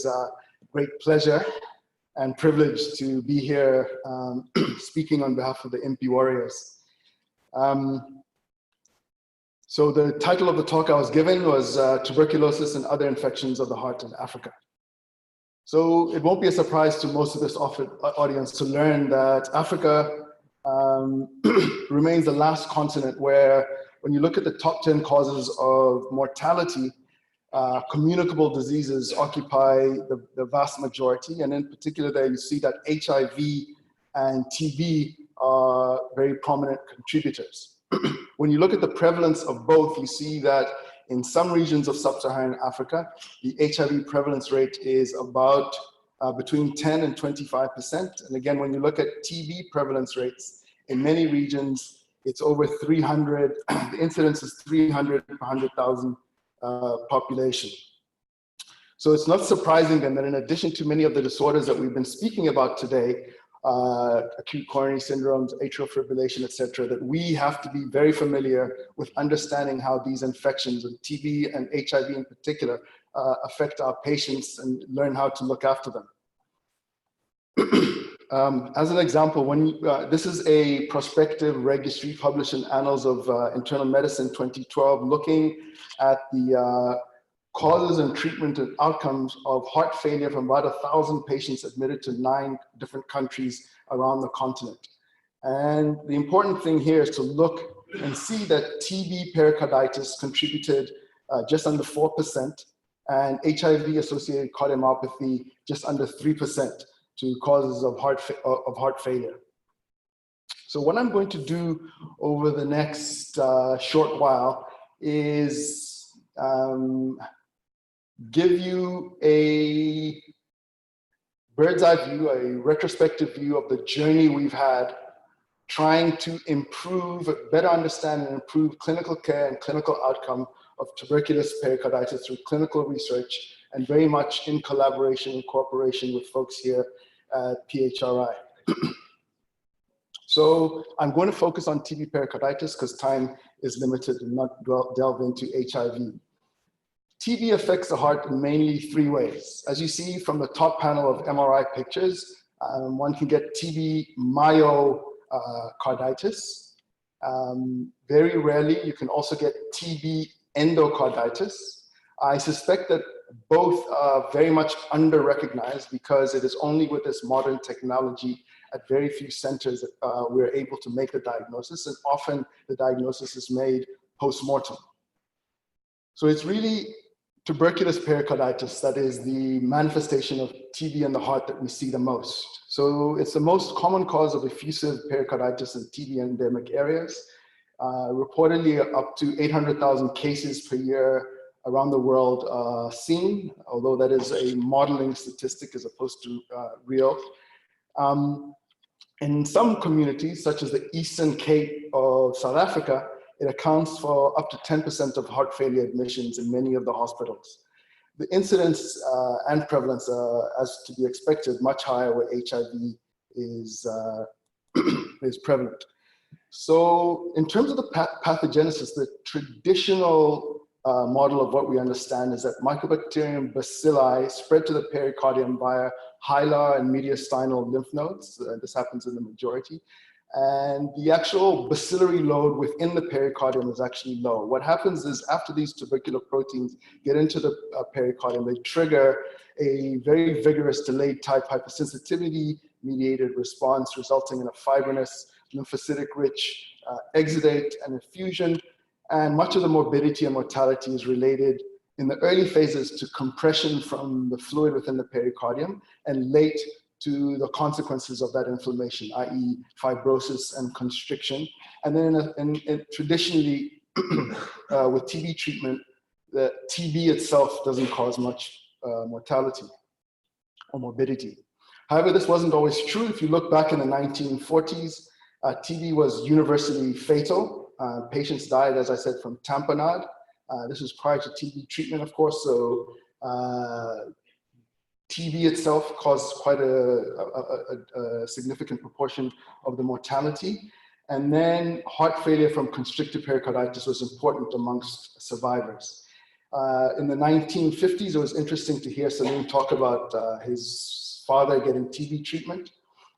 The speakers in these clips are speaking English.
a great pleasure and privilege to be here speaking on behalf of the IMPI warriors. So the title of the talk I was given was Tuberculosis and Other Infections of the Heart in Africa. So it won't be a surprise to most of this audience to learn that Africa remains the last continent where, when you look at the top 10 causes of mortality, communicable diseases occupy the vast majority. And in particular there you see that HIV and TB are very prominent contributors. When you look at the prevalence of both, you see that in some regions of sub-Saharan Africa, the HIV prevalence rate is about between 10 and 25%. And again, when you look at TB prevalence rates, in many regions, it's over 300, the incidence is 300 per 100,000 population. So it's not surprising then that in addition to many of the disorders that we've been speaking about today, acute coronary syndromes, atrial fibrillation, etc., that we have to be very familiar with understanding how these infections, and TB and HIV in particular, affect our patients and learn how to look after them. As an example, when this is a prospective registry published in Annals of Internal Medicine 2012, looking at the causes and treatment and outcomes of heart failure from about 1,000 patients admitted to 9 different countries around the continent. And the important thing here is to look and see that TB pericarditis contributed just under 4%, and HIV-associated cardiomyopathy just under 3% to causes of heart failure. So what I'm going to do over the next short while is give you a bird's eye view, a retrospective view of the journey we've had trying to improve, better understand and improve clinical care and clinical outcome of tuberculous pericarditis through clinical research, and very much in collaboration and cooperation with folks here at PHRI. So I'm going to focus on TB pericarditis because time is limited and not delve into HIV. TB affects the heart in mainly 3 ways. As you see from the top panel of MRI pictures, one can get TB myocarditis. Very rarely, you can also get TB endocarditis. I suspect that both are very much under-recognized because it is only with this modern technology at very few centers that we're able to make the diagnosis, and often the diagnosis is made post-mortem. So it's really tuberculous pericarditis that is the manifestation of TB in the heart that we see the most. So it's the most common cause of effusive pericarditis in TB endemic areas. Reportedly up to 800,000 cases per year around the world seen, although that is a modeling statistic as opposed to real. In some communities, such as the Eastern Cape of South Africa, it accounts for up to 10% of heart failure admissions in many of the hospitals. The incidence and prevalence, as to be expected, much higher where HIV is prevalent. So in terms of the pathogenesis, the traditional model of what we understand is that Mycobacterium bacilli spread to the pericardium via hilar and mediastinal lymph nodes. This happens in the majority. And the actual bacillary load within the pericardium is actually low. What happens is after these tubercular proteins get into the pericardium, they trigger a very vigorous delayed type hypersensitivity mediated response, resulting in a fibrinous, lymphocytic-rich exudate and infusion. And much of the morbidity and mortality is related in the early phases to compression from the fluid within the pericardium, and late to the consequences of that inflammation, i.e. fibrosis and constriction. And then traditionally with TB treatment, the TB itself doesn't cause much mortality or morbidity. However, this wasn't always true. If you look back in the 1940s, TB was universally fatal. Patients died, as I said, from tamponade. This was prior to TB treatment, of course, so TB itself caused quite a significant proportion of the mortality. And then heart failure from constricted pericarditis was important amongst survivors. In the 1950s, it was interesting to hear Salim talk about his father getting TB treatment.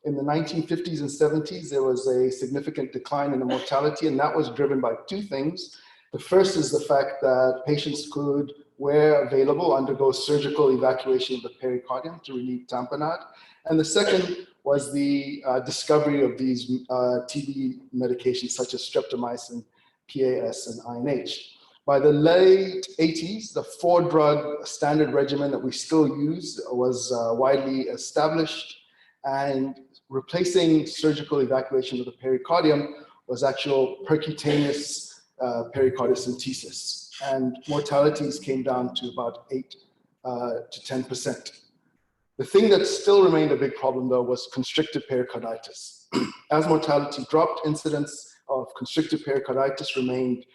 In the 1950s and 70s, there was a significant decline in the mortality, and that was driven by two things. The first is the fact that patients could, where available, undergo surgical evacuation of the pericardium to relieve tamponade. And the second was the discovery of these TB medications such as streptomycin, PAS, and INH. By the late 80s, the 4-drug standard regimen that we still use was widely established, and replacing surgical evacuation of the pericardium was actual percutaneous pericardiocentesis, and mortalities came down to about 8 to 10%. The thing that still remained a big problem, though, was constrictive pericarditis. As mortality dropped, incidence of constrictive pericarditis remained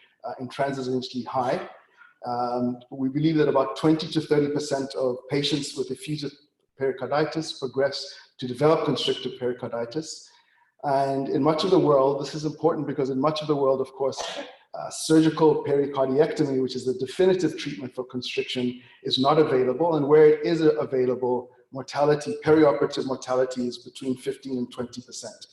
intransigently high. We believe that about 20 to 30% of patients with effusive pericarditis progress to develop constrictive pericarditis. And in much of the world, this is important because in much of the world, of course, surgical pericardiectomy, which is the definitive treatment for constriction, is not available. And where it is available, mortality, perioperative mortality is between 15 and 20%.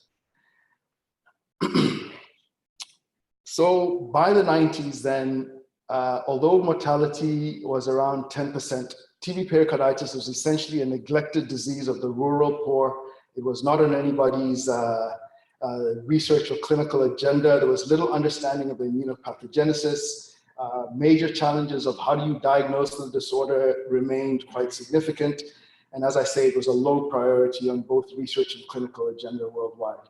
So by the 90s then, although mortality was around 10%, TB pericarditis was essentially a neglected disease of the rural poor. It was not on anybody's research or clinical agenda. There was little understanding of the immunopathogenesis. Major challenges of how do you diagnose the disorder remained quite significant. And as I say, it was a low priority on both research and clinical agenda worldwide.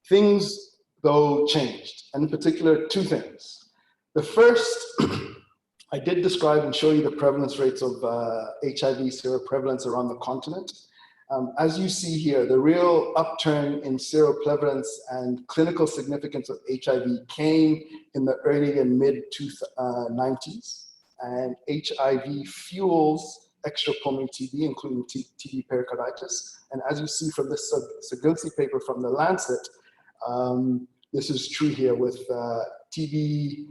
Things, though, changed, and in particular, two things. The first, I did describe and show you the prevalence rates of HIV seroprevalence around the continent. As you see here, the real upturn in seroprevalence and clinical significance of HIV came in the early and mid-90s, and HIV fuels extrapulmonary TB, including TB pericarditis. And as you see from this Sagunsi paper from the Lancet, this is true here with TB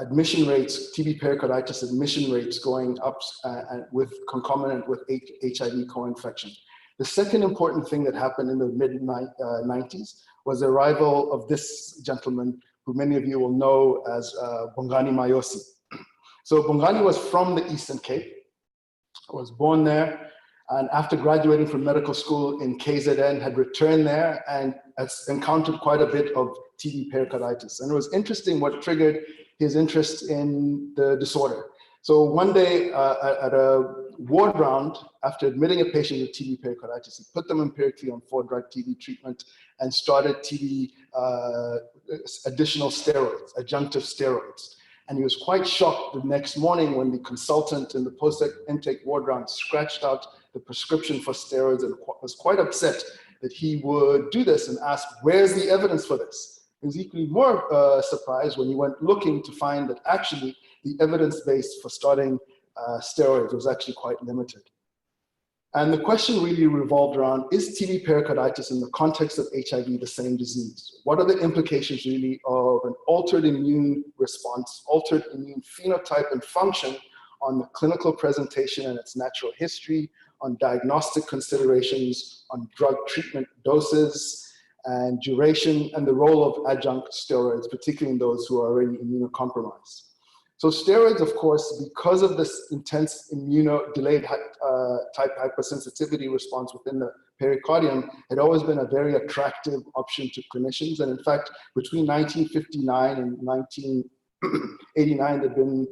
admission rates, TB pericarditis admission rates going up with concomitant with HIV co-infection. The second important thing that happened in the mid-90s was the arrival of this gentleman, who many of you will know as Bongani Mayosi. So Bongani was from the Eastern Cape, was born there, and after graduating from medical school in KZN, had returned there and has encountered quite a bit of TB pericarditis. And it was interesting what triggered his interest in the disorder. So one day at a ward round, after admitting a patient with TB pericarditis, he put them empirically on 4-drug TB treatment and started TB additional steroids, adjunctive steroids. And he was quite shocked the next morning when the consultant in the post-intake ward round scratched out the prescription for steroids and was quite upset that he would do this and asked, where's the evidence for this? He was equally more surprised when he went looking to find that actually the evidence base for starting steroids was actually quite limited. And the question really revolved around, is TB pericarditis in the context of HIV the same disease? What are the implications really of an altered immune response, altered immune phenotype and function on the clinical presentation and its natural history, on diagnostic considerations, on drug treatment doses and duration, and the role of adjunct steroids, particularly in those who are already immunocompromised. So steroids, of course, because of this intense delayed type hypersensitivity response within the pericardium, had always been a very attractive option to clinicians. And in fact, between 1959 and 1989, there had been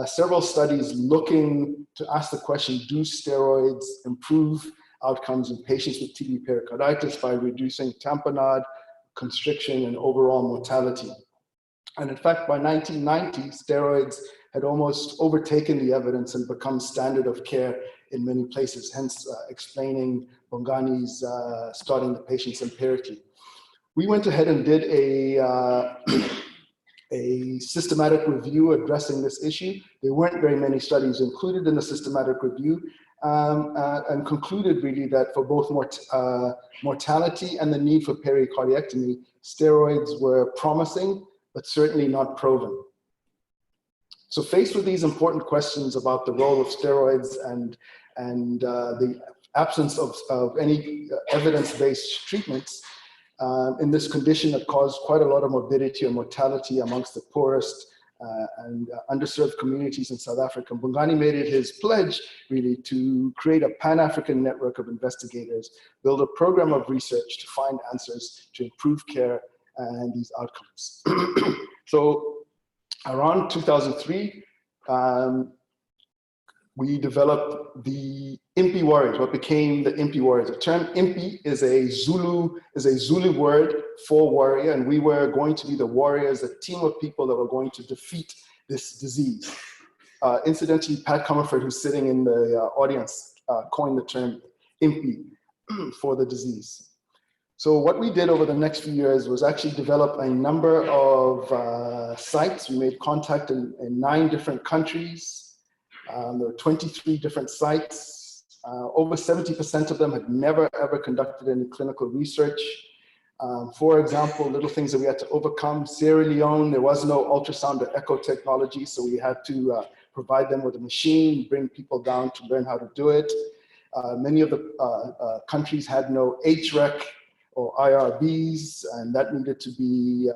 several studies looking to ask the question, do steroids improve outcomes in patients with TB pericarditis by reducing tamponade, constriction, and overall mortality? And in fact, by 1990, steroids had almost overtaken the evidence and become standard of care in many places, hence explaining Bongani's starting the patients empirically. We went ahead and did a systematic review addressing this issue. There weren't very many studies included in the systematic review, and concluded really that for both mortality and the need for pericardiectomy, steroids were promising, but certainly not proven. So faced with these important questions about the role of steroids and the absence of any evidence-based treatments in this condition that caused quite a lot of morbidity and mortality amongst the poorest and underserved communities in South Africa, Bongani made it his pledge really to create a Pan-African network of investigators, build a program of research to find answers to improve care and these outcomes. So around 2003, we developed the IMPI Warriors, what became the IMPI Warriors. The term IMPI is a Zulu word for warrior, and we were going to be the warriors, a team of people that were going to defeat this disease. Incidentally, Pat Comerford, who's sitting in the audience, coined the term IMPI for the disease. So what we did over the next few years was actually develop a number of sites. We made contact in 9 different countries. There were 23 different sites. Over 70% of them had never ever conducted any clinical research. For example, little things that we had to overcome. Sierra Leone, there was no ultrasound or echo technology, so we had to provide them with a machine, bring people down to learn how to do it. Many of the countries had no HREC or IRBs, and that needed to be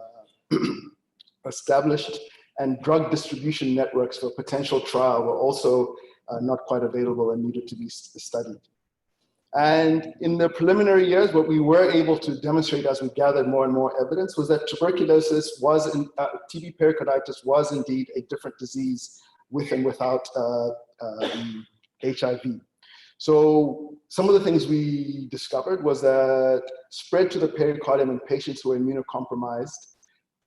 established. And drug distribution networks for potential trial were also not quite available and needed to be studied. And in the preliminary years, what we were able to demonstrate as we gathered more and more evidence was that tuberculosis was, TB pericarditis was indeed a different disease with and without HIV. So some of the things we discovered was that spread to the pericardium in patients who are immunocompromised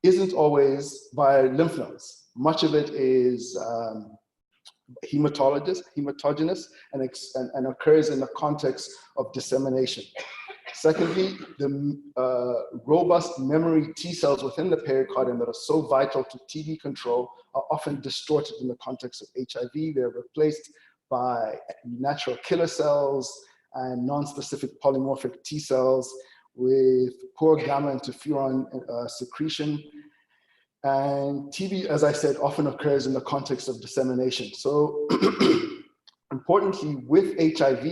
isn't always via lymph nodes. Much of it is hematogenous and occurs in the context of dissemination. Secondly, the robust memory T cells within the pericardium that are so vital to TB control are often distorted in the context of HIV. They're replaced by natural killer cells and non-specific polymorphic T cells with poor gamma interferon secretion. And TB, as I said, often occurs in the context of dissemination. So importantly, with HIV,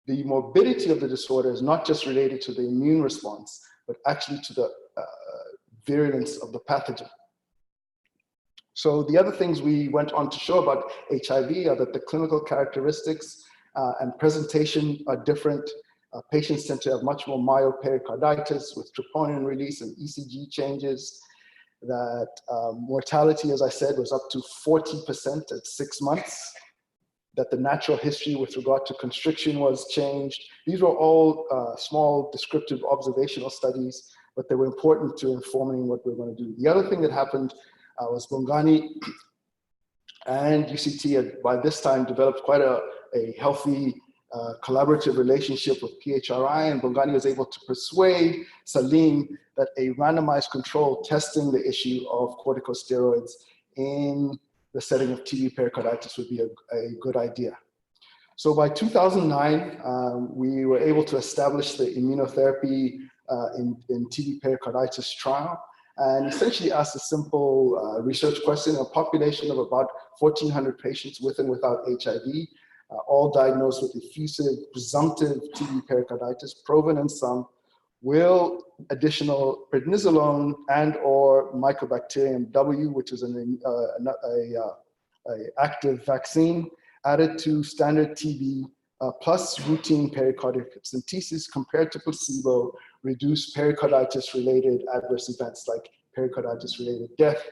the morbidity of the disorder is not just related to the immune response, but actually to the virulence of the pathogen. So the other things we went on to show about HIV are that the clinical characteristics and presentation are different. Patients tend to have much more myopericarditis with troponin release and ECG changes. That mortality, as I said, was up to 40% at 6 months. That the natural history with regard to constriction was changed. These were all small descriptive observational studies, but they were important to informing what we're going to do. The other thing that happened was Bongani and UCT had by this time developed quite a healthy collaborative relationship with PHRI, and Bongani was able to persuade Salim that a randomized control testing the issue of corticosteroids in the setting of TB pericarditis would be a good idea. So by 2009, we were able to establish the immunotherapy in TB pericarditis trial, and essentially asked a simple research question. A population of about 1,400 patients with and without HIV, all diagnosed with effusive presumptive TB pericarditis, proven in some, will additional prednisolone and or Mycobacterium W, which is an active vaccine, added to standard TB plus routine pericardicentesis compared to placebo, reduce pericarditis-related adverse events like pericarditis-related death,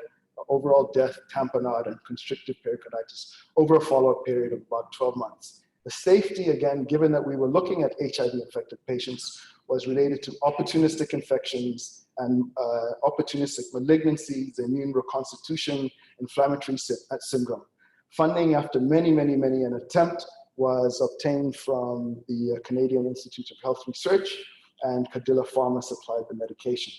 overall death, tamponade, and constrictive pericarditis over a follow-up period of about 12 months. The safety, again, given that we were looking at HIV-infected patients, was related to opportunistic infections and opportunistic malignancies, immune reconstitution, inflammatory syndrome. Funding, after many an attempt, was obtained from the Canadian Institute of Health Research, and Cadila Pharma supplied the medication.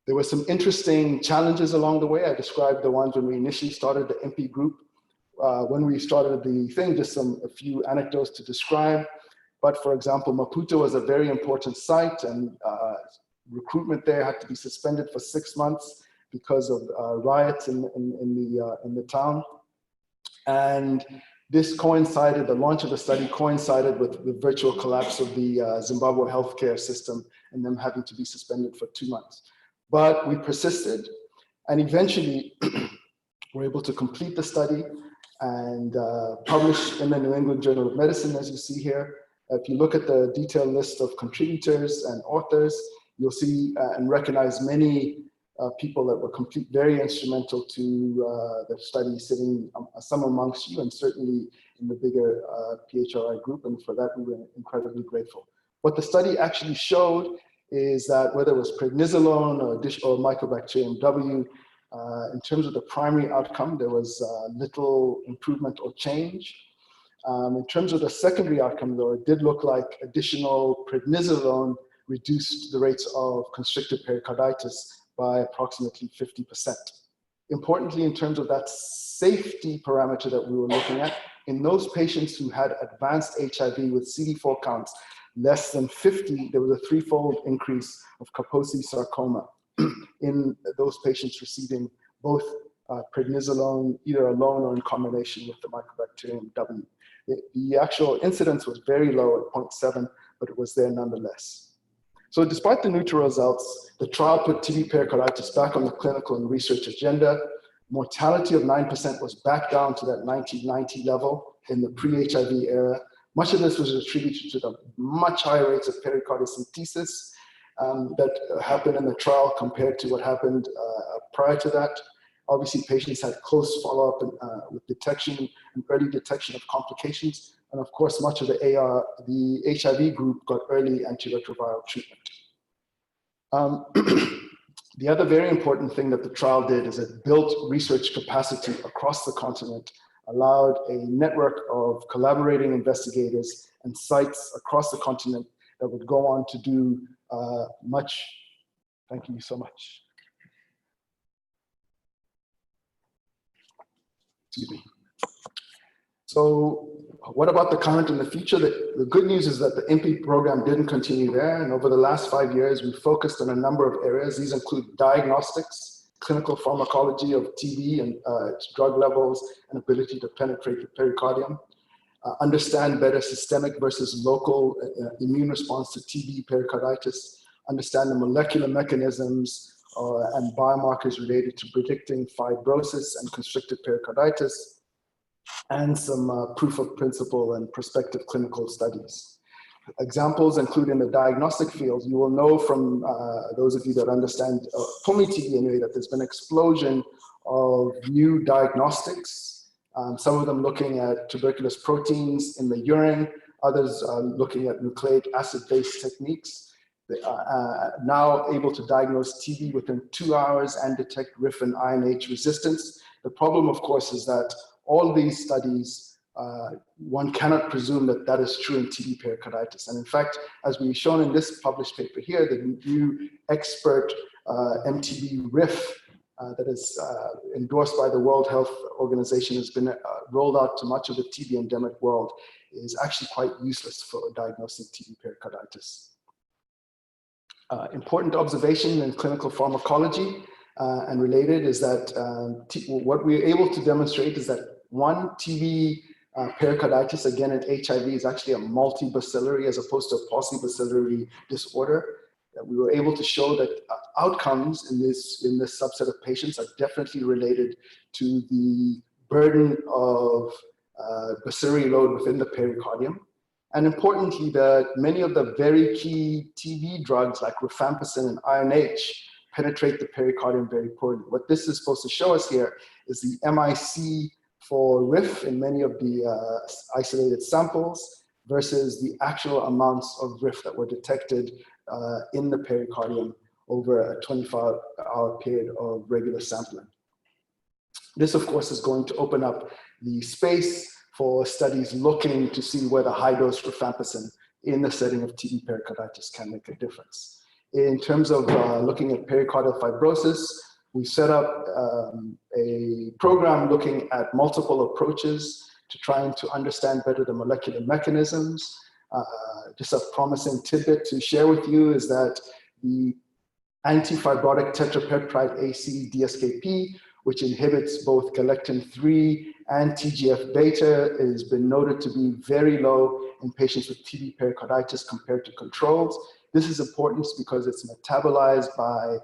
There were some interesting challenges along the way. I described the ones when we initially started the MP group. When we started the thing, just a few anecdotes to describe. But for example, Maputo was a very important site, and recruitment there had to be suspended for 6 months because of riots in the town. And this coincided, the launch of the study coincided with the virtual collapse of the Zimbabwe healthcare system and them having to be suspended for 2 months. But we persisted, and eventually were able to complete the study and publish in the New England Journal of Medicine, as you see here. If you look at the detailed list of contributors and authors, you'll see and recognize many people that were very instrumental to the study, sitting some amongst you, and certainly in the bigger PHRI group, and for that we were incredibly grateful. What the study actually showed is that whether it was prednisolone or Mycobacterium W, in terms of the primary outcome, there was little improvement or change. In terms of the secondary outcome, though, it did look like additional prednisolone reduced the rates of constrictive pericarditis by approximately 50%. Importantly, in terms of that safety parameter that we were looking at, in those patients who had advanced HIV with CD4 counts less than 50, there was a 3-fold increase of Kaposi sarcoma in those patients receiving both prednisolone, either alone or in combination with the Mycobacterium W. The actual incidence was very low at 0.7, but it was there nonetheless. So despite the neutral results, the trial put TB pericarditis back on the clinical and research agenda. Mortality of 9% was back down to that 1990 level in the pre-HIV era. Much of this was attributed to the much higher rates of pericardicentesis that happened in the trial compared to what happened prior to that. Obviously, patients had close follow-up with detection and early detection of complications. And of course, much of the HIV group got early antiretroviral treatment. The other very important thing that the trial did is it built research capacity across the continent, allowed a network of collaborating investigators and sites across the continent that would go on to do much. Thank you so much. Excuse me. So what about the current and the future? The good news is that the IMPI program didn't continue there. And over the last 5 years, we focused on a number of areas. These include diagnostics, clinical pharmacology of TB and its drug levels and ability to penetrate the pericardium, understand better systemic versus local immune response to TB pericarditis, understand the molecular mechanisms and biomarkers related to predicting fibrosis and constrictive pericarditis, and some proof of principle and prospective clinical studies. Examples include in the diagnostic field. You will know from those of you that understand pulmonary TB anyway, that there's been an explosion of new diagnostics, some of them looking at tuberculous proteins in the urine, others looking at nucleic acid-based techniques. They are now able to diagnose TB within 2 hours and detect RIF and INH resistance. The problem, of course, is that all these studies, one cannot presume that that is true in TB pericarditis. And in fact, as we've shown in this published paper here, the new expert MTB RIF that is endorsed by the World Health Organization has been rolled out to much of the TB endemic world, is actually quite useless for diagnosing TB pericarditis. Important observation in clinical pharmacology and related is that what we're able to demonstrate is that one, TB pericarditis, again in HIV, is actually a multibacillary as opposed to a paucibacillary disorder. We were able to show that outcomes in this subset of patients are definitely related to the burden of bacillary load within the pericardium. And importantly, that many of the very key TB drugs like rifampicin and INH penetrate the pericardium very poorly. What this is supposed to show us here is the MIC for RIF in many of the isolated samples versus the actual amounts of RIF that were detected in the pericardium over a 24-hour period of regular sampling. This, of course, is going to open up the space for studies looking to see whether high-dose rifampicin in the setting of TB pericarditis can make a difference. In terms of looking at pericardial fibrosis, we set up a program looking at multiple approaches to trying to understand better the molecular mechanisms. Just a promising tidbit to share with you is that the antifibrotic tetrapeptide AC DSKP, which inhibits both galectin-3 and TGF-beta, has been noted to be very low in patients with TB pericarditis compared to controls. This is important because it's metabolized by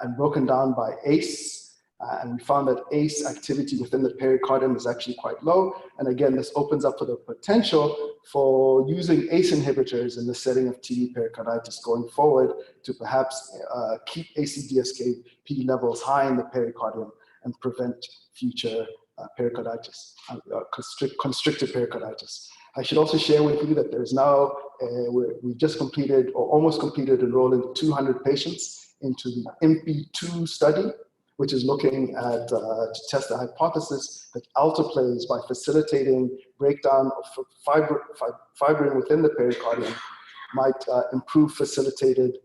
and broken down by ACE, and we found that ACE activity within the pericardium is actually quite low. And again, this opens up for the potential for using ACE inhibitors in the setting of TB pericarditis going forward to perhaps keep ACDSKP levels high in the pericardium and prevent future pericarditis, constricted pericarditis. I should also share with you that there's now, we've just completed or almost completed enrolling 200 patients into the IMPI study, which is looking at to test the hypothesis that alteplase, by facilitating breakdown of fibrin within the pericardium, might improve facilitated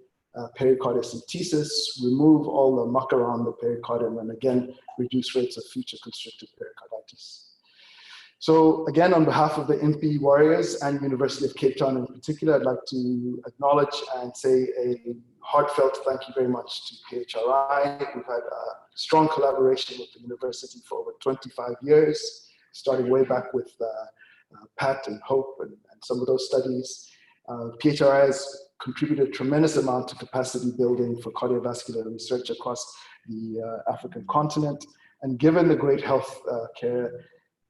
pericardiocentesis, remove all the muck around the pericardium, and again, reduce rates of future constricted pericarditis. So again, on behalf of the IMPI warriors and University of Cape Town in particular, I'd like to acknowledge and say a heartfelt thank you very much to PHRI. We've had a strong collaboration with the university for over 25 years, starting way back with Pat and Hope and some of those studies. PHRI has contributed a tremendous amount to capacity building for cardiovascular research across the African continent. And given the great health care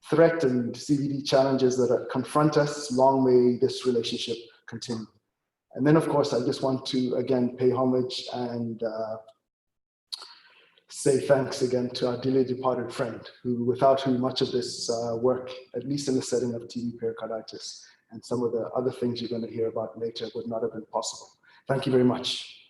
threat and CVD challenges that confront us, long may this relationship continue. And then, of course, I just want to, again, pay homage and say thanks again to our dearly departed friend, without whom much of this work, at least in the setting of TB pericarditis, and some of the other things you're going to hear about later, would not have been possible. Thank you very much.